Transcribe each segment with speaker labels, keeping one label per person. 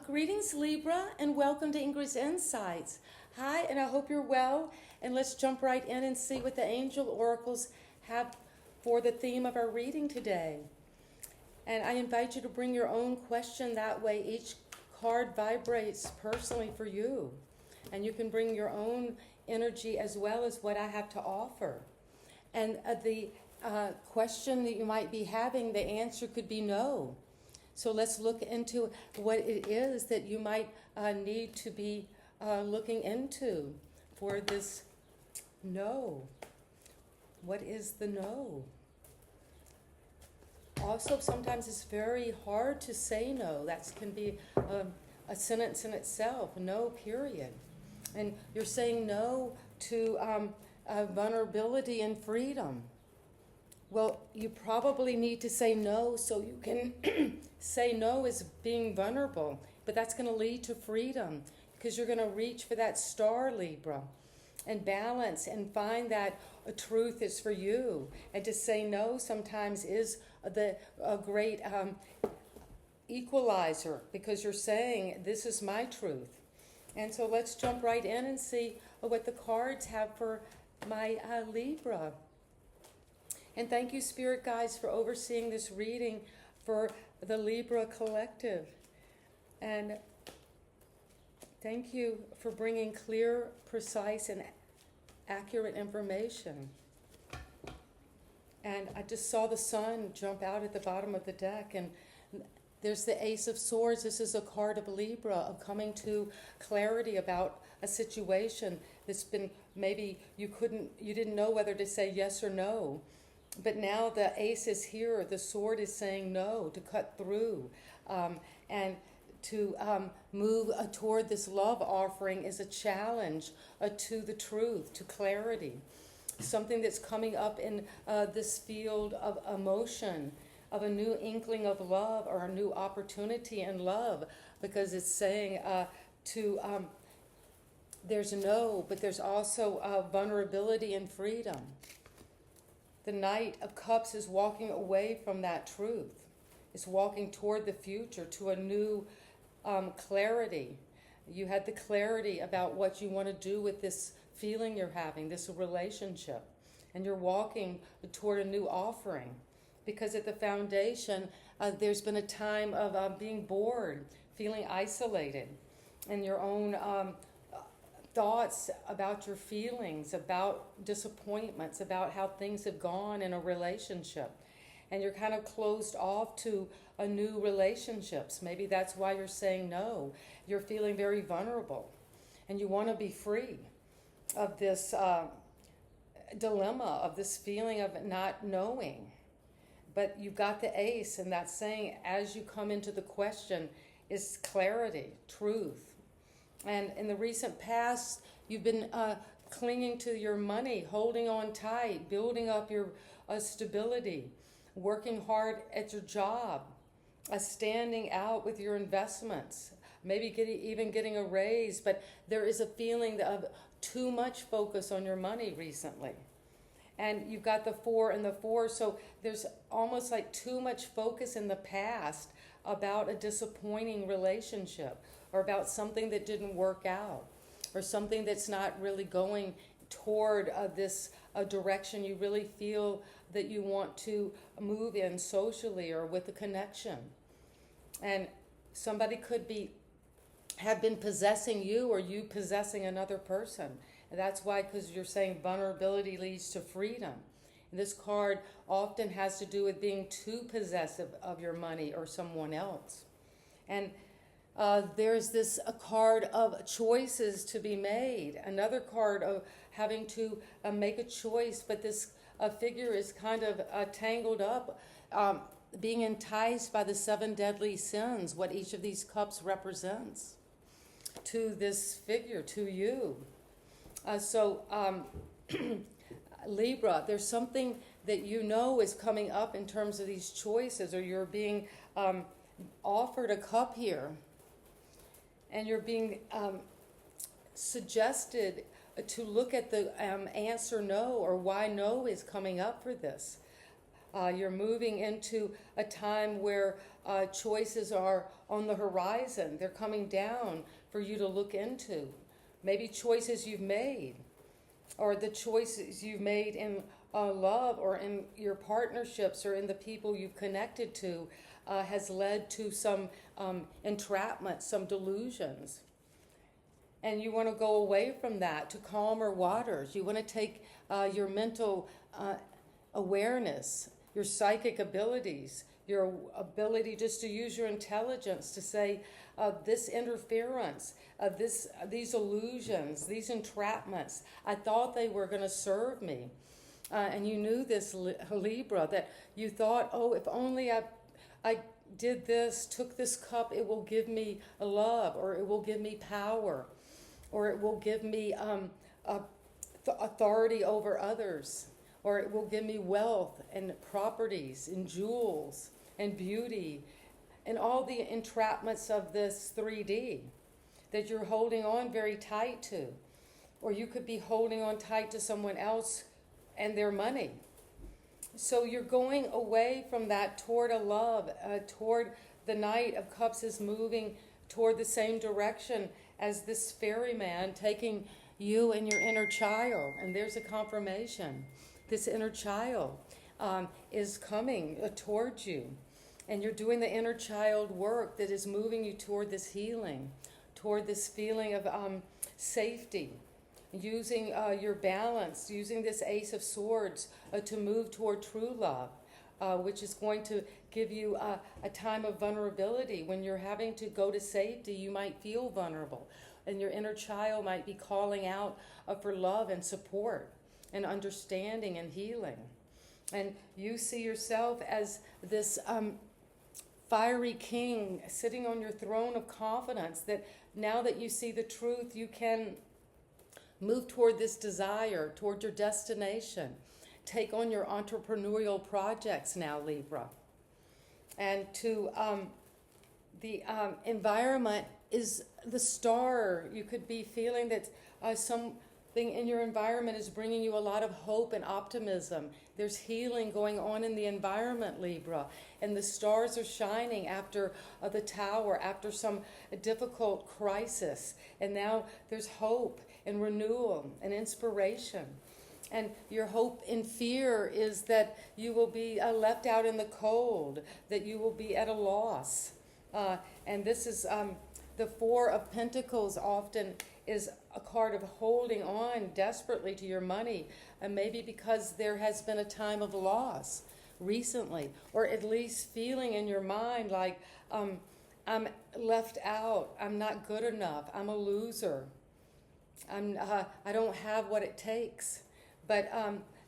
Speaker 1: Greetings, Libra, and welcome to Ingrid's Insights. Hi, and I hope you're well. And let's jump right in and see what the angel oracles have for the theme of our reading today. And I invite you to bring your own question. That way, each card vibrates personally for you. And you can bring your own energy as well as what I have to offer. And the question that you might be having, the answer could be no. So let's look into what it is that you might need to be looking into for this no. What is the no? Also, sometimes it's very hard to say no. That can be a sentence in itself, no, period. And you're saying no to vulnerability and freedom. Well, you probably need to say no so you can say no as being vulnerable. But that's going to lead to freedom because you're going to reach for that star, Libra, and balance and find that a truth is for you. And to say no sometimes is a great equalizer because you're saying, this is my truth. And so let's jump right in and see what the cards have for my Libra. And thank you, Spirit Guides, for overseeing this reading for the Libra Collective. And thank you for bringing clear, precise, and accurate information. And I just saw the sun jump out at the bottom of the deck, and there's the Ace of Swords. This is a card of Libra, of coming to clarity about a situation that's been, maybe you didn't know whether to say yes or no. But now the ace is here, the sword is saying no, to cut through. And to move toward this love offering is a challenge to the truth, to clarity. Something that's coming up in this field of emotion, of a new inkling of love or a new opportunity in love, because it's saying there's no, but there's also vulnerability and freedom. The Knight of Cups is walking away from that truth. It's walking toward the future, to a new clarity. You had the clarity about what you want to do with this feeling you're having, this relationship. And you're walking toward a new offering. Because at the foundation, there's been a time of being bored, feeling isolated, and your own thoughts about your feelings, about disappointments, about how things have gone in a relationship. And you're kind of closed off to a new relationships. Maybe that's why you're saying no. You're feeling very vulnerable. And you want to be free of this dilemma, of this feeling of not knowing. But you've got the ace, and that's saying, as you come into the question, is clarity, truth. And in the recent past, you've been clinging to your money, holding on tight, building up your stability, working hard at your job, standing out with your investments, maybe even getting a raise. But there is a feeling of too much focus on your money recently. And you've got the 4 and the 4, so there's almost like too much focus in the past about a disappointing relationship, or about something that didn't work out, or something that's not really going toward this direction you really feel that you want to move in socially or with a connection. And somebody could have been possessing you, or you possessing another person. And that's why, because you're saying vulnerability leads to freedom. And this card often has to do with being too possessive of your money or someone else. And there's a card of choices to be made. Another card of having to make a choice, but this figure is kind of tangled up, being enticed by the 7 deadly sins, what each of these cups represents to this figure, to you. So Libra, there's something that you know is coming up in terms of these choices, or you're being offered a cup here. And you're being suggested to look at the answer no, or why no is coming up for this. You're moving into a time where choices are on the horizon. They're coming down for you to look into. Maybe choices you've made, or the choices you've made in love or in your partnerships or in the people you've connected to has led to some entrapment, some delusions. And you want to go away from that to calmer waters. You want to take your mental awareness, your psychic abilities, your ability just to use your intelligence to say, this interference, these illusions, these entrapments, I thought they were going to serve me. And you knew this, Libra, that you thought, oh, if only I did this, took this cup, it will give me love, or it will give me power, or it will give me authority over others, or it will give me wealth and properties and jewels and beauty and all the entrapments of this 3D that you're holding on very tight to. Or you could be holding on tight to someone else and their money. So you're going away from that toward a love, toward the Knight of Cups is moving toward the same direction as this ferryman taking you and your inner child. And there's a confirmation. This inner child is coming towards you. And you're doing the inner child work that is moving you toward this healing, toward this feeling of safety, using your balance, using this Ace of Swords to move toward true love, which is going to give you a time of vulnerability. When you're having to go to safety, you might feel vulnerable, and your inner child might be calling out for love and support and understanding and healing. And you see yourself as this fiery king sitting on your throne of confidence, that now that you see the truth, you can move toward this desire, toward your destination. Take on your entrepreneurial projects now, Libra. And to the environment is the star. You could be feeling that something in your environment is bringing you a lot of hope and optimism. There's healing going on in the environment, Libra. And the stars are shining after the tower, after some difficult crisis. And now there's hope and renewal and inspiration. And your hope and fear is that you will be left out in the cold, that you will be at a loss. And this is the Four of Pentacles often is a card of holding on desperately to your money, and maybe because there has been a time of loss recently, or at least feeling in your mind like, I'm left out, I'm not good enough, I'm a loser, I don't have what it takes. But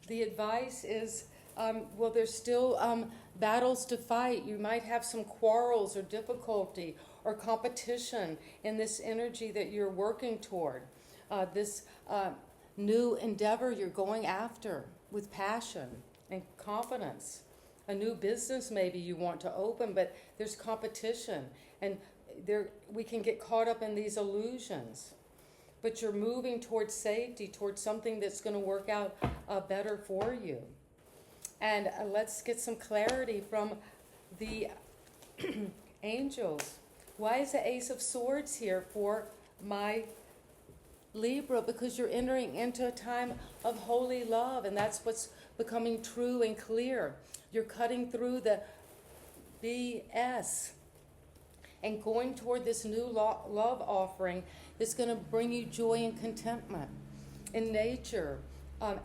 Speaker 1: the advice is, well, there's still battles to fight. You might have some quarrels or difficulty or competition in this energy that you're working toward. This new endeavor you're going after with passion and confidence. A new business maybe you want to open, but there's competition. And we can get caught up in these illusions. But you're moving towards safety, towards something that's going to work out better for you. And let's get some clarity from the angels. Why is the Ace of Swords here for my Libra? Because you're entering into a time of holy love, and that's what's becoming true and clear. You're cutting through the BS and going toward this new love offering that's going to bring you joy and contentment in nature,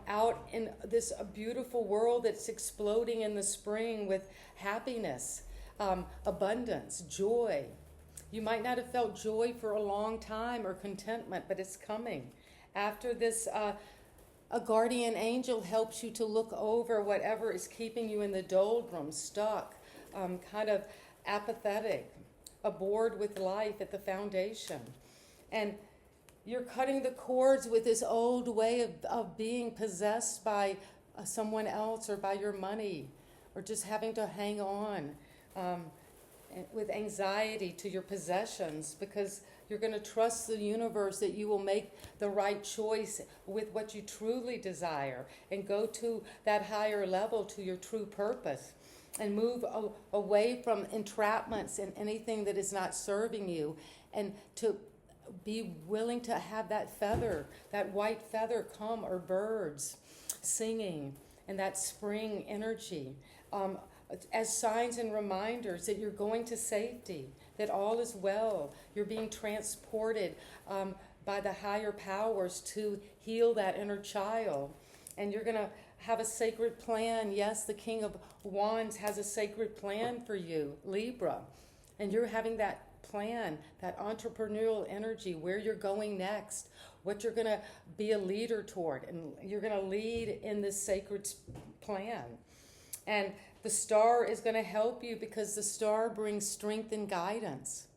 Speaker 1: out in this beautiful world that's exploding in the spring with happiness, abundance, joy. You might not have felt joy for a long time or contentment, but it's coming. After this, a guardian angel helps you to look over whatever is keeping you in the doldrums, stuck, kind of apathetic, aboard with life at the foundation. And you're cutting the cords with this old way of being possessed by someone else or by your money, or just having to hang on. with anxiety to your possessions, because you're going to trust the universe that you will make the right choice with what you truly desire and go to that higher level, to your true purpose, and move away from entrapments and anything that is not serving you, and to be willing to have that feather, that white feather come, or birds singing, and that spring energy, as signs and reminders that you're going to safety, that all is well. You're being transported by the higher powers to heal that inner child. And you're going to have a sacred plan. Yes, the King of Wands has a sacred plan for you, Libra. And you're having that plan, that entrepreneurial energy, where you're going next, what you're going to be a leader toward. And you're going to lead in this sacred plan. And the star is going to help you, because the star brings strength and guidance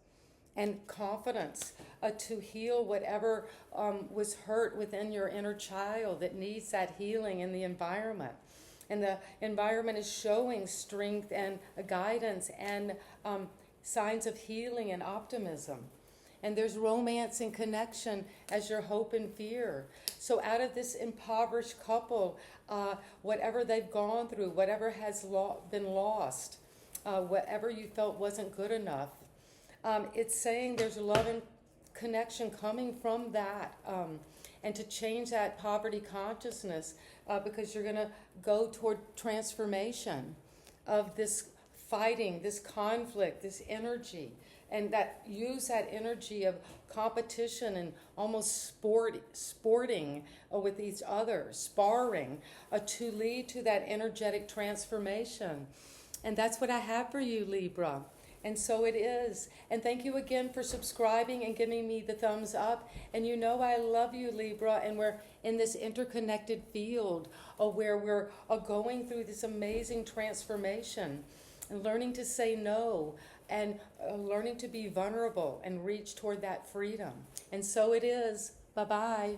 Speaker 1: and confidence to heal whatever was hurt within your inner child that needs that healing in the environment. And the environment is showing strength and guidance and signs of healing and optimism. And there's romance and connection as your hope and fear. So out of this impoverished couple, whatever they've gone through, whatever has been lost, whatever you felt wasn't good enough, it's saying there's love and connection coming from that. And to change that poverty consciousness, because you're going to go toward transformation of this fighting, this conflict, this energy. And that use that energy of competition and almost sporting with each other, sparring, to lead to that energetic transformation. And that's what I have for you, Libra. And so it is. And thank you again for subscribing and giving me the thumbs up. And you know I love you, Libra. And we're in this interconnected field where we're going through this amazing transformation and learning to say no, and learning to be vulnerable and reach toward that freedom. And so it is. Bye-bye.